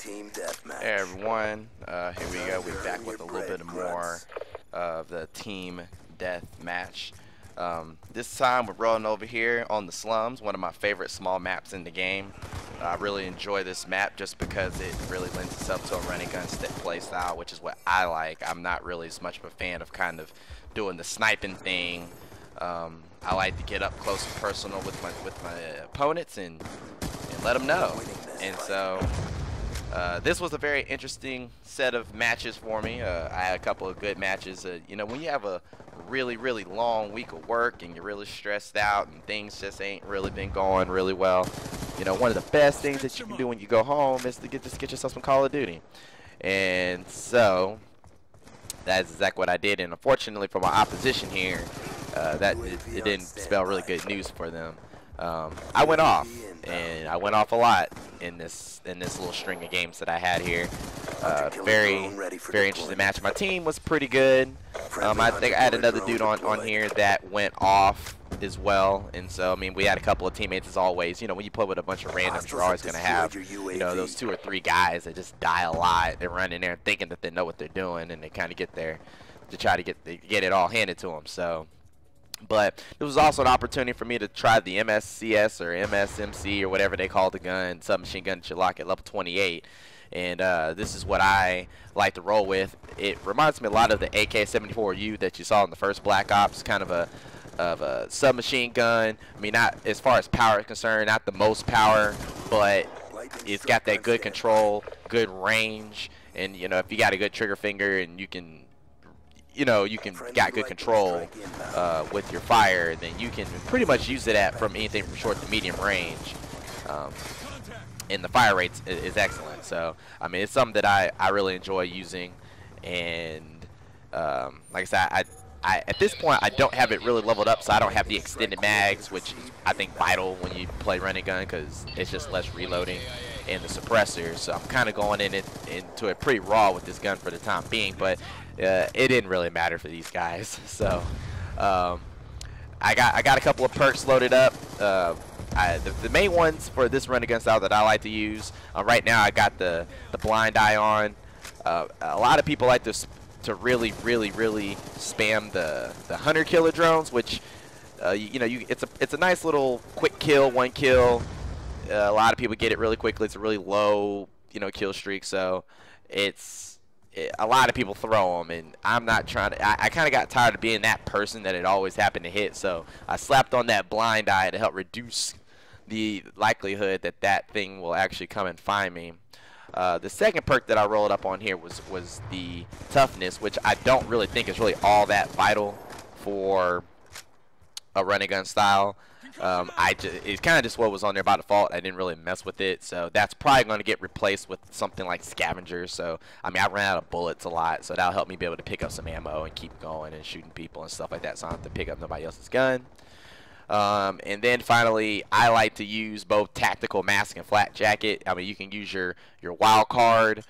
Team deathmatch. Hey everyone, here we go. We're back with a little bit more of the team death match. This time we're rolling over here on the Slums, one of my favorite small maps in the game. I really enjoy this map just because it really lends itself to a run and gun play style, which is what I like. I'm not really as much of a fan of kind of doing the sniping thing. I like to get up close and personal with my opponents and let them know. And so this was a very interesting set of matches for me. I had a couple of good matches. You know, when you have a really long week of work and you're really stressed out and things just ain't really been going really well, you know, one of the best things that you can do when you go home is to just get yourself some Call of Duty. And so that's exactly what I did. And unfortunately for my opposition here, it didn't spell really good news for them. I went off, and I went off a lot in this little string of games that I had here. Very interesting match. My team was pretty good. I think I had another dude on here that went off as well, and so I mean we had a couple of teammates as always. You know, when you play with a bunch of randoms, you're always going to have, you know, those 2 or 3 guys that just die a lot. They run in there thinking that they know what they're doing, and they kind of get there to try to get it all handed to them. So. But it was also an opportunity for me to try the MSCS or MSMC or whatever they call the gun, submachine gun that you lock at level 28. And this is what I like to roll with. It reminds me a lot of the AK-74U that you saw in the first Black Ops, kind of a submachine gun. I mean, not as far as power is concerned, not the most power, but it's got that good control, good range, and you know, if you got a good trigger finger and you can got good control with your fire, then you can pretty much use it from anything from short to medium range. And the fire rate is excellent. So, I mean, it's something that I really enjoy using. And like I said, I at this point, I don't have it really leveled up, so I don't have the extended mags, which is, I think, vital when you play run and gun because it's just less reloading. And the suppressor, so I'm kind of going into it pretty raw with this gun for the time being, but it didn't really matter for these guys. So I got a couple of perks loaded up. The main ones for this run against style that I like to use right now, I got the blind eye on. A lot of people like to really spam the hunter killer drones, which you know, it's a nice little quick kill, 1 kill. A lot of people get it really quickly. It's a really low, you know, kill streak, so a lot of people throw them, and I'm not trying to. I kind of got tired of being that person that it always happened to hit, so I slapped on that blind eye to help reduce the likelihood that that thing will actually come and find me. The second perk that I rolled up on here was the toughness, which I don't really think is really all that vital for a run and gun style. It's kind of just what was on there by default. I didn't really mess with it, so that's probably going to get replaced with something like scavengers. So I mean, I ran out of bullets a lot, so that'll help me be able to pick up some ammo and keep going and shooting people and stuff like that, so I don't have to pick up nobody else's gun. And then finally, I like to use both tactical mask and flat jacket. I mean, you can use your wild card,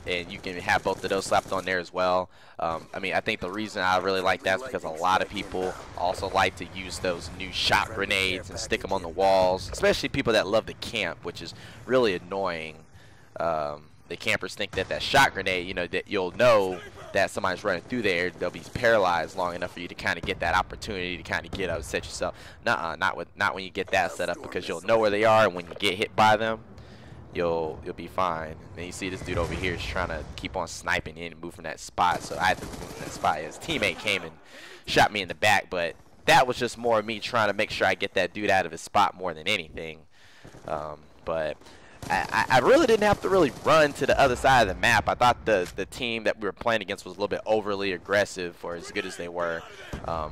and you can have both of those slapped on there as well. I mean, I think the reason I really like that is because a lot of people also like to use those new shot grenades and stick them on the walls, especially people that love to camp, which is really annoying. The campers think that shot grenade, you know, that you'll know that somebody's running through there, they'll be paralyzed long enough for you to kind of get that opportunity to kind of get up, set yourself. Nuh-uh, not when you get that set up, because you'll know where they are, and when you get hit by them, you'll be fine. And you see this dude over here is trying to keep on sniping in and move from that spot, so I had to move from that spot. His teammate came and shot me in the back, but that was just more of me trying to make sure I get that dude out of his spot more than anything. But I really didn't have to really run to the other side of the map. I thought the team that we were playing against was a little bit overly aggressive for as good as they were. I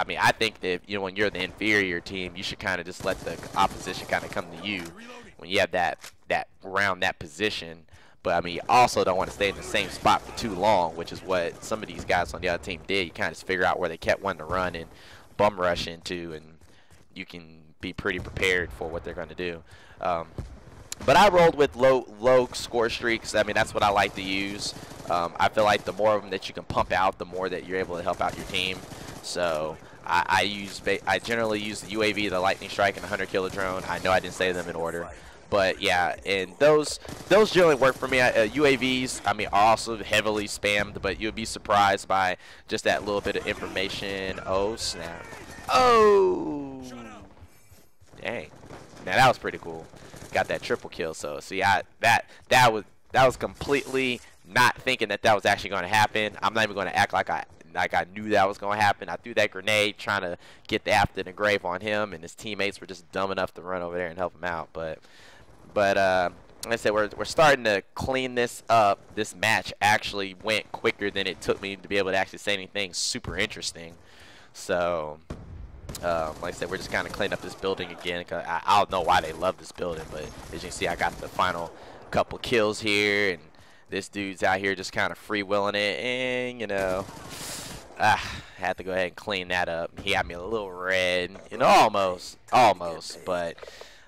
mean, I think that, you know, when you're the inferior team, you should kind of just let the opposition kind of come to you when you have that around that position. But I mean, you also don't want to stay in the same spot for too long, which is what some of these guys on the other team did. You kind of just figure out where they kept wanting to run and bum rush into, and you can be pretty prepared for what they're going to do. But I rolled with low score streaks. I mean, that's what I like to use. I feel like the more of them that you can pump out, the more that you're able to help out your team. So I generally use the UAV, the lightning strike, and the hunter killer drone. I know I didn't say them in order, but yeah, and those generally work for me. UAVs, I mean, are also heavily spammed, but you'll be surprised by just that little bit of information. Oh snap! Oh, dang! Now that was pretty cool. Got that triple kill. So see, that was completely not thinking that was actually going to happen. I'm not even going to act like I knew that was going to happen. I threw that grenade trying to get the after the grave on him, and his teammates were just dumb enough to run over there and help him out. But like I said, we're starting to clean this up. This match actually went quicker than it took me to be able to actually say anything super interesting. So, like I said, we're just kind of cleaning up this building again. Cause I don't know why they love this building, but as you can see, I got the final couple kills here, and this dude's out here just kind of freewheeling it, and you know, had to go ahead and clean that up. He got me a little red, you know, almost, but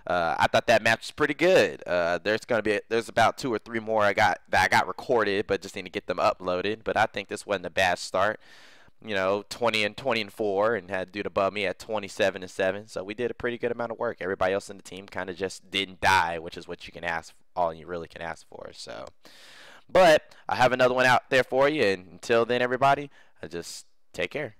I thought that match was pretty good. There's about 2 or 3 more I got recorded, but just need to get them uploaded. But I think this wasn't a bad start. You know, 20-4, and had a dude above me at 27-7. So we did a pretty good amount of work. Everybody else in the team kind of just didn't die, which is what you can ask, all you really can ask for. So, but I have another one out there for you. And until then, everybody, just take care.